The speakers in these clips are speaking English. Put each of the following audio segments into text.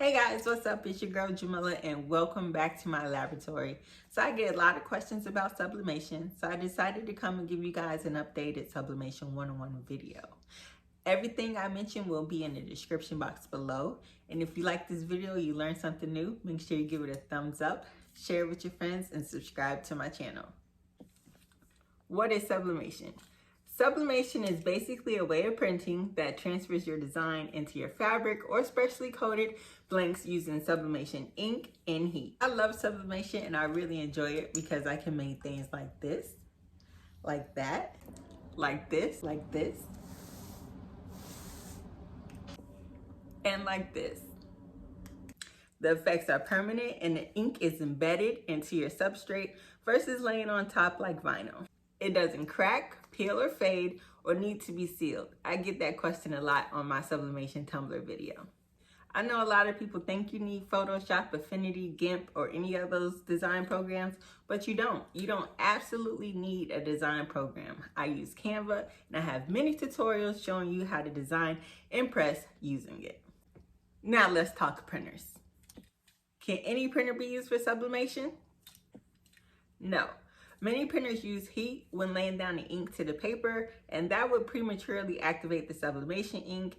Hey guys, what's up? It's your girl Jamila and welcome back to my laboratory. So I get a lot of questions about sublimation, so I decided to come and give you guys an updated sublimation 101 video. Everything I mentioned will be in the description box below, and if you like this video, you learned something new, make sure you give it a thumbs up, share it with your friends, and subscribe to my channel. What is sublimation? Sublimation is basically a way of printing that transfers your design into your fabric or specially coated blanks using sublimation ink and heat. I love sublimation and I really enjoy it because I can make things like this, like that, like this, and like this. The effects are permanent and the ink is embedded into your substrate versus laying on top like vinyl. It doesn't crack, peel, or fade, or need to be sealed. I get that question a lot on my sublimation Tumblr video. I know a lot of people think you need Photoshop, Affinity, GIMP, or any of those design programs, but you don't. You don't absolutely need a design program. I use Canva, and I have many tutorials showing you how to design and press using it. Now let's talk printers. Can any printer be used for sublimation? No. Many printers use heat when laying down the ink to the paper, and that would prematurely activate the sublimation ink.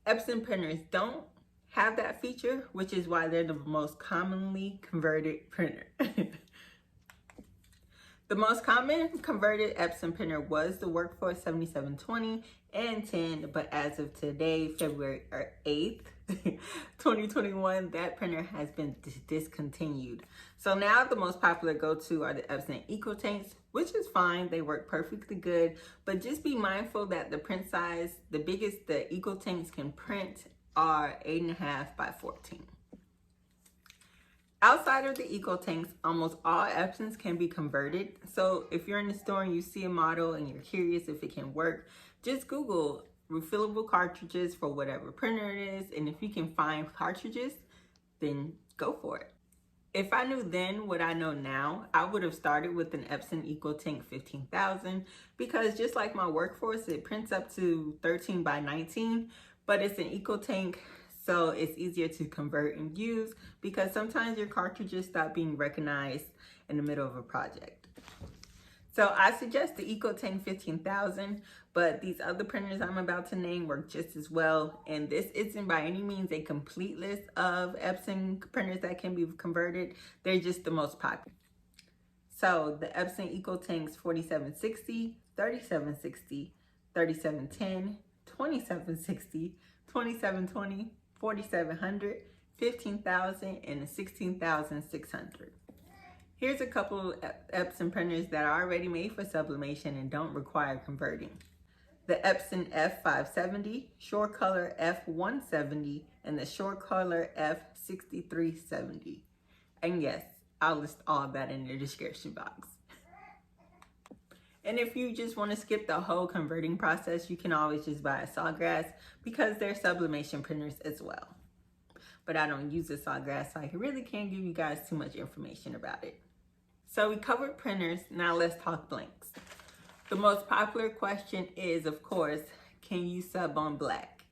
Epson printers don't have that feature, which is why they're the most commonly converted printer. The most common converted Epson printer was the Workforce 7720 and 10, but as of today, February 8th, 2021, that printer has been discontinued. So now the most popular go-to are the Epson Ecotanks, which is fine. They work perfectly good, but just be mindful that the print size, the biggest the Ecotanks can print are 8.5 by 14. Outside of the Ecotanks, almost all Epsons can be converted. So if you're in the store and you see a model and you're curious if it can work, just Google refillable cartridges for whatever printer it is. And if you can find cartridges, then go for it. If I knew then what I know now, I would have started with an Epson Ecotank 15,000 because just like my Workforce, it prints up to 13 by 19, but it's an Ecotank, so it's easier to convert and use because sometimes your cartridges stop being recognized in the middle of a project. So I suggest the Ecotank 15,000, but these other printers I'm about to name work just as well. And this isn't by any means a complete list of Epson printers that can be converted. They're just the most popular. So the Epson Ecotanks 4760, 3760, 3710, 2760, 2720, 4700, 15,000, and 16,600. Here's a couple of Epson printers that are already made for sublimation and don't require converting. The Epson F570, Shore Color F170, and the Shore Color F6370. And yes, I'll list all of that in the description box. And if you just want to skip the whole converting process, you can always just buy a Sawgrass because they're sublimation printers as well. But I don't use a Sawgrass, so I really can't give you guys too much information about it. So we covered printers, now let's talk blanks. The most popular question is, of course, can you sub on black?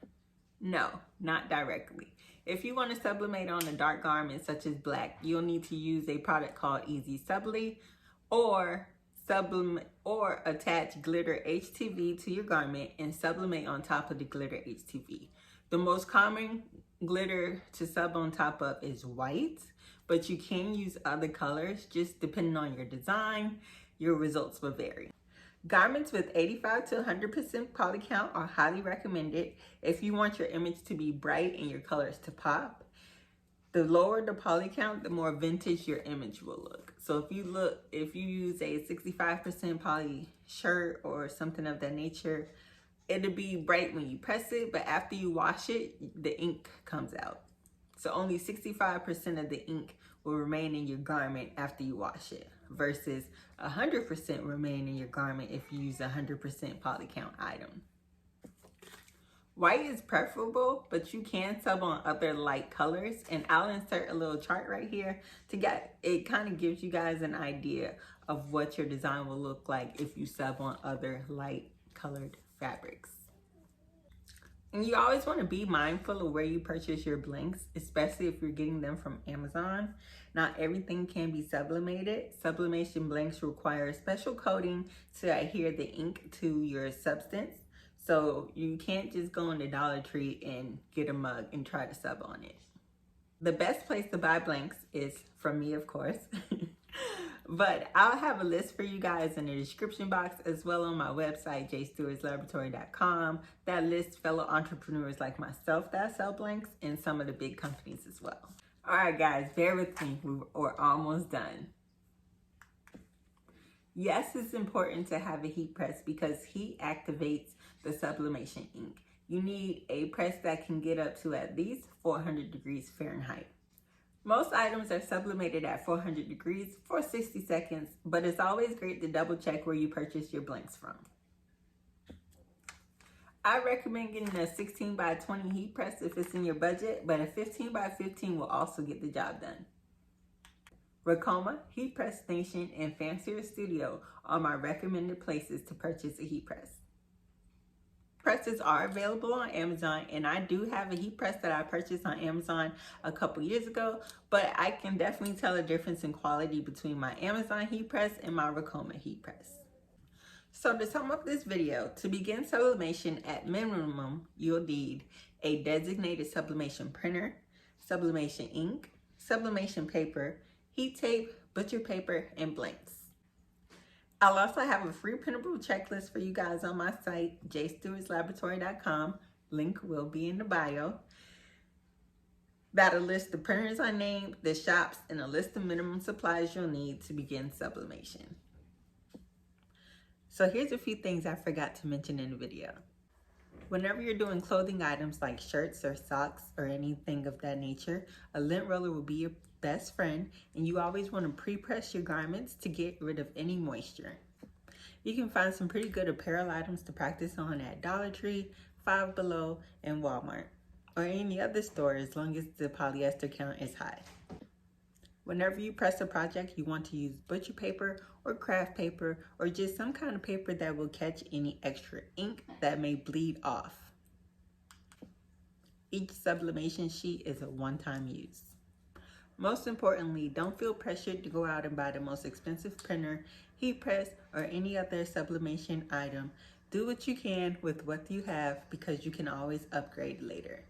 No, not directly. If you want to sublimate on a dark garment such as black, you'll need to use a product called Easy Subli or attach glitter HTV to your garment and sublimate on top of the glitter HTV. The most common glitter to sub on top of is white, but you can use other colors. Just depending on your design, your results will vary. Garments with 85 to 100% poly count are highly recommended if you want your image to be bright and your colors to pop. The lower the poly count, the more vintage your image will look. So if you use a 65% poly shirt or something of that nature, it'll be bright when you press it, but after you wash it, the ink comes out. So only 65% of the ink will remain in your garment after you wash it versus 100% remain in your garment if you use a 100% poly count item. White is preferable, but you can sub on other light colors, and I'll insert a little chart right here to get it. Kind of gives you guys an idea of what your design will look like if you sub on other light colored fabrics. And you always want to be mindful of where you purchase your blanks, especially if you're getting them from Amazon. Not everything can be sublimated. Sublimation blanks require a special coating to adhere the ink to your substance. So you can't just go in the Dollar Tree and get a mug and try to sub on it. The best place to buy blanks is from me, of course. But I'll have a list for you guys in the description box, as well on my website, jstewartslaboratory.com, that lists fellow entrepreneurs like myself that sell blanks and some of the big companies as well. All right, guys, bear with me. We're almost done. Yes, it's important to have a heat press because heat activates the sublimation ink. You need a press that can get up to at least 400 degrees Fahrenheit. Most items are sublimated at 400 degrees for 60 seconds, but it's always great to double check where you purchase your blanks from. I recommend getting a 16 by 20 heat press if it's in your budget, but a 15 by 15 will also get the job done. Racoma, Heat Press Nation, and Fancier Studio are my recommended places to purchase a heat press. Presses are available on Amazon, and I do have a heat press that I purchased on Amazon a couple years ago, but I can definitely tell a difference in quality between my Amazon heat press and my Racoma heat press. So to sum up this video, to begin sublimation at minimum, you'll need a designated sublimation printer, sublimation ink, sublimation paper, heat tape, butcher paper, and blanks. I'll also have a free printable checklist for you guys on my site, jstewartslaboratory.com. Link will be in the bio. That'll list the printers I named, the shops, and a list of minimum supplies you'll need to begin sublimation. So here's a few things I forgot to mention in the video. Whenever you're doing clothing items like shirts or socks or anything of that nature, a lint roller will be your best friend, and you always want to pre-press your garments to get rid of any moisture. You can find some pretty good apparel items to practice on at Dollar Tree, Five Below, and Walmart, or any other store as long as the polyester count is high. Whenever you press a project, you want to use butcher paper or craft paper or just some kind of paper that will catch any extra ink that may bleed off. Each sublimation sheet is a one-time use. Most importantly, don't feel pressured to go out and buy the most expensive printer, heat press, or any other sublimation item. Do what you can with what you have because you can always upgrade later.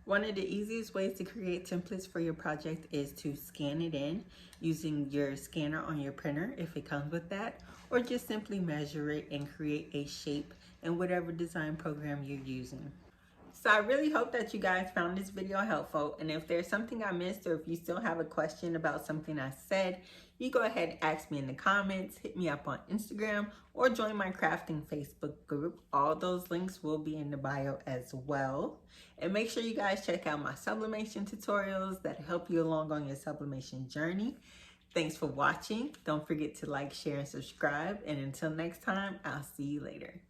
One of the easiest ways to create templates for your project is to scan it in using your scanner on your printer if it comes with that, or just simply measure it and create a shape in whatever design program you're using. So I really hope that you guys found this video helpful, and if there's something I missed or if you still have a question about something I said, you go ahead and ask me in the comments, hit me up on Instagram, or join my crafting Facebook group. All those links will be in the bio as well. And make sure you guys check out my sublimation tutorials that help you along on your sublimation journey. Thanks for watching. Don't forget to like, share, and subscribe. And until next time, I'll see you later.